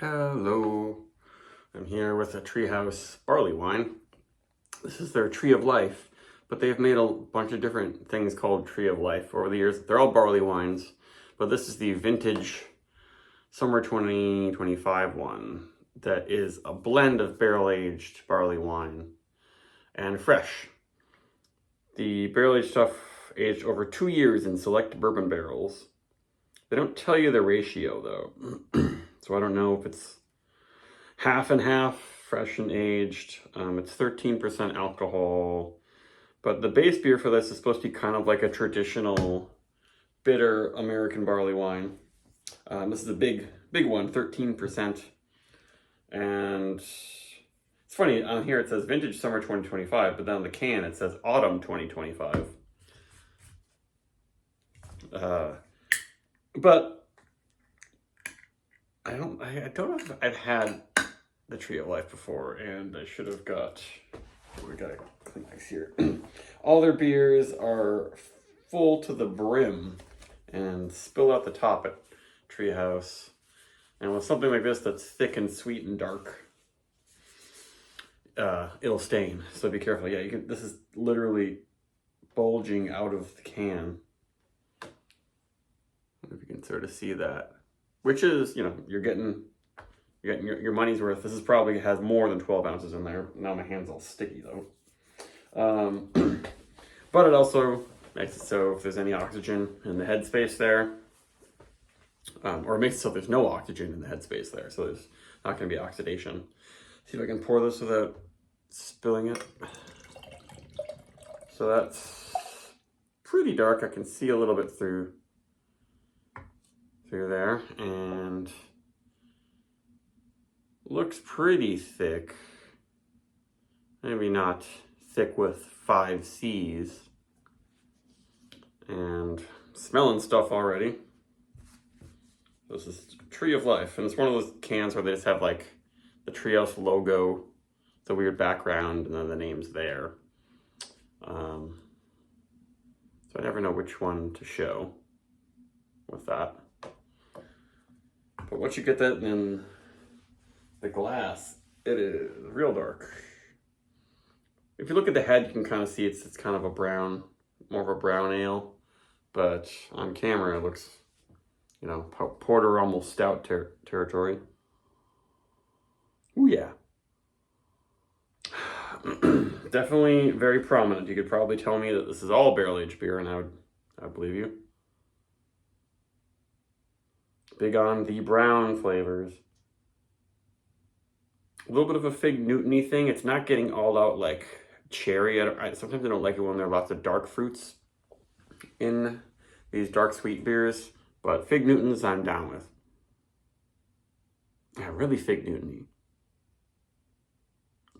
Hello, I'm here with a Treehouse Barleywine. This is their Tree of Life, but they've made a bunch of different things called Tree of Life over the years. They're all barley wines, but this is the vintage summer 2025 one that is a blend of barrel-aged barley wine and fresh. The barrel-aged stuff aged over 2 years in select bourbon barrels. They don't tell you the ratio though, so I don't know if it's half and half, fresh and aged. It's 13% alcohol, but the base beer for this is supposed to be kind of like a traditional bitter American barley wine. This is a big one, 13%. And it's funny, on here it says vintage summer 2025, but then on the can it says autumn 2025. But I don't know if I've had the Tree of Life before, and I should have got, we got a Kleenex here. All their beers are full to the brim and spill out the top at Treehouse. And with something like this that's thick and sweet and dark, it'll stain. So be careful. Yeah, this is literally bulging out of the can. I don't know if you can sort of see that, which is, you're getting your money's worth. This is probably has more than 12 ounces in there. Now my hand's all sticky though. But it also makes it so if there's any oxygen in the headspace there, or it makes it so there's no oxygen in the headspace there, so there's not going to be oxidation. See if I can pour this without spilling it. So that's pretty dark. I can see a little bit through there, and looks pretty thick. Maybe not thick with 5 C's. And smelling stuff already. This is Tree of Life, and it's one of those cans where they just have like the Treehouse logo, the weird background, and then the name's there. So I never know which one to show with that. But once you get that in the glass, it is real dark. If you look at the head, you can kind of see it's kind of a brown, more of a brown ale. But on camera, it looks, porter, almost stout territory. Ooh, yeah. Definitely very prominent. You could probably tell me that this is all barrel-aged beer, and I would believe you. Big on the brown flavors. A little bit of a Fig Newton-y thing. It's not getting all out like cherry. Sometimes I don't like it when there are lots of dark fruits in these dark sweet beers, but Fig Newtons I'm down with. Yeah, really Fig Newton-y.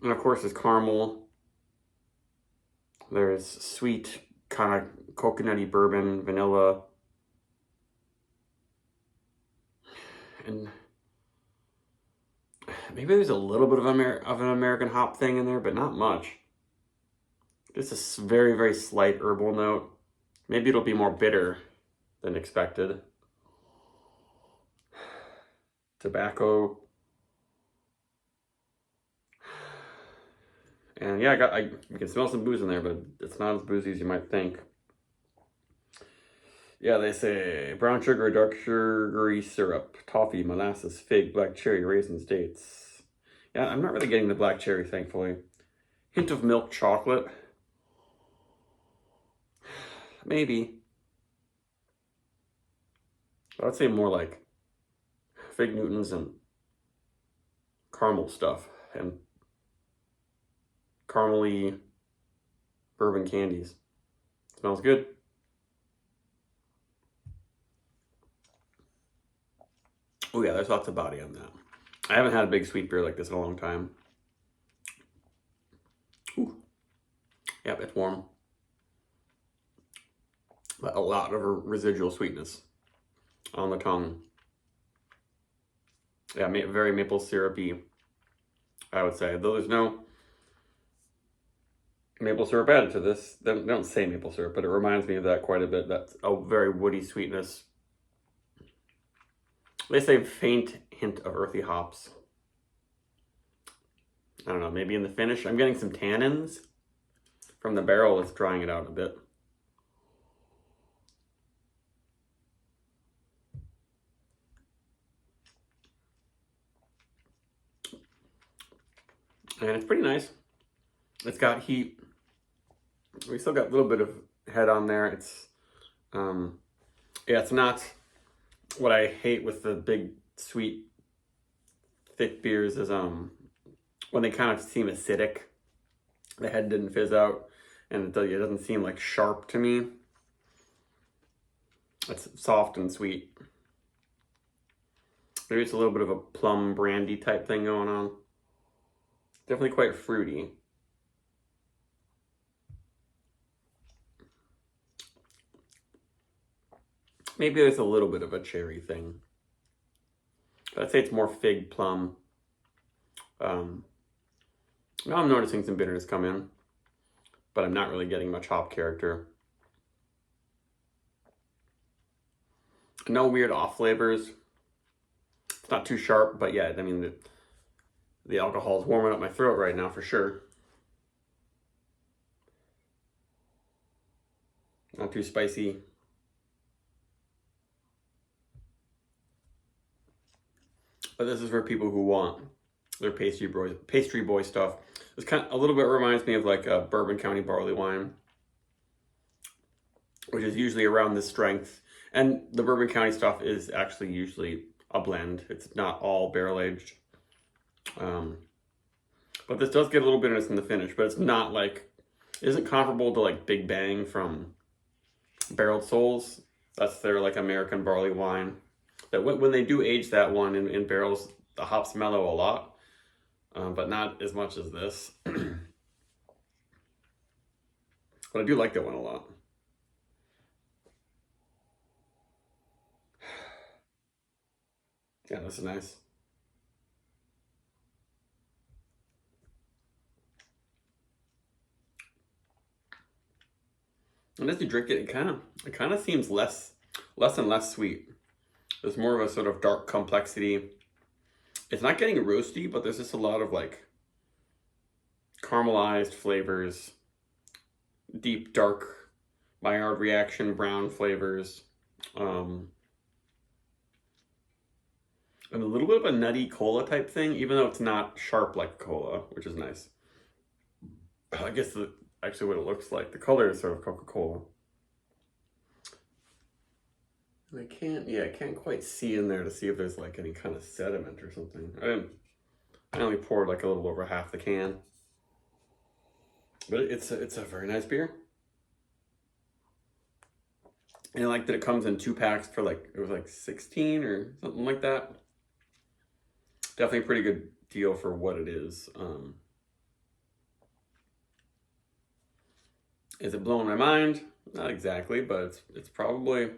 And of course there's caramel. There's sweet, kind of coconutty bourbon, vanilla. And maybe there's a little bit of an American hop thing in there, but not much. Just a very, very slight herbal note. Maybe it'll be more bitter than expected. Tobacco. And yeah, you can smell some booze in there, but it's not as boozy as you might think. Yeah, they say brown sugar, dark sugary syrup, toffee, molasses, fig, black cherry, raisins, dates. Yeah, I'm not really getting the black cherry, thankfully. Hint of milk chocolate. Maybe. I'd say more like Fig Newtons and caramel stuff and caramely bourbon candies. Smells good. Oh yeah, there's lots of body on that. I haven't had a big sweet beer like this in a long time. Ooh. Yep, it's warm. But a lot of residual sweetness on the tongue. Yeah, very maple syrupy, I would say. Though there's no maple syrup added to this. They don't say maple syrup, but it reminds me of that quite a bit. That's a very woody sweetness. They say faint hint of earthy hops. I don't know, maybe in the finish. I'm getting some tannins from the barrel. It's drying it out a bit. And it's pretty nice. It's got heat. We still got a little bit of head on there. It's, yeah, it's not what I hate with the big, sweet, thick beers is when they kind of seem acidic. The head didn't fizz out, and it doesn't seem like sharp to me. It's soft and sweet. Maybe it's a little bit of a plum brandy type thing going on. Definitely quite fruity. Maybe there's a little bit of a cherry thing. But I'd say it's more fig plum. Now I'm noticing some bitterness come in, but I'm not really getting much hop character. No weird off flavors. It's not too sharp, but yeah, I mean, the alcohol is warming up my throat right now for sure. Not too spicy. But this is for people who want their pastry boy stuff. This kind of a little bit reminds me of like a Bourbon County barley wine, which is usually around this strength. And the Bourbon County stuff is actually usually a blend. It's not all barrel aged. But this does get a little bitterness in the finish, but it's not like, it isn't comparable to like Big Bang from Barreled Souls. That's their like American barley wine. That when they do age that one in barrels, the hops mellow a lot, but not as much as this. But I do like that one a lot. Yeah, this is nice. And as you drink it, it kind of seems less and less sweet. There's more of a sort of dark complexity. It's not getting roasty, but there's just a lot of like caramelized flavors, deep, dark, Maillard reaction, brown flavors, and a little bit of a nutty cola type thing, even though it's not sharp like cola, which is nice. I guess actually what it looks like. The color is sort of Coca-Cola. I can't quite see in there to see if there's like any kind of sediment or something. I only poured like a little over half the can. But it's a very nice beer. And I like that it comes in 2 packs for like, it was like 16 or something like that. Definitely a pretty good deal for what it is. Is it blowing my mind? Not exactly, but it's probably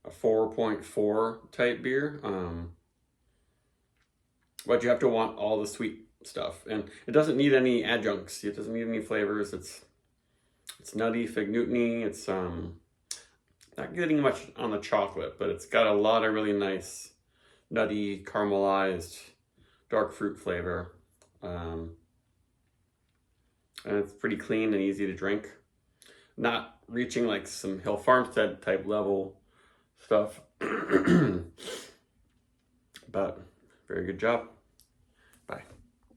a 4.4 type beer. But you have to want all the sweet stuff, and it doesn't need any adjuncts. It doesn't need any flavors. It's nutty, fig Newton-y. It's not getting much on the chocolate, but it's got a lot of really nice nutty, caramelized, dark fruit flavor. And it's pretty clean and easy to drink. Not reaching like some Hill Farmstead type level stuff. But very good job. Bye.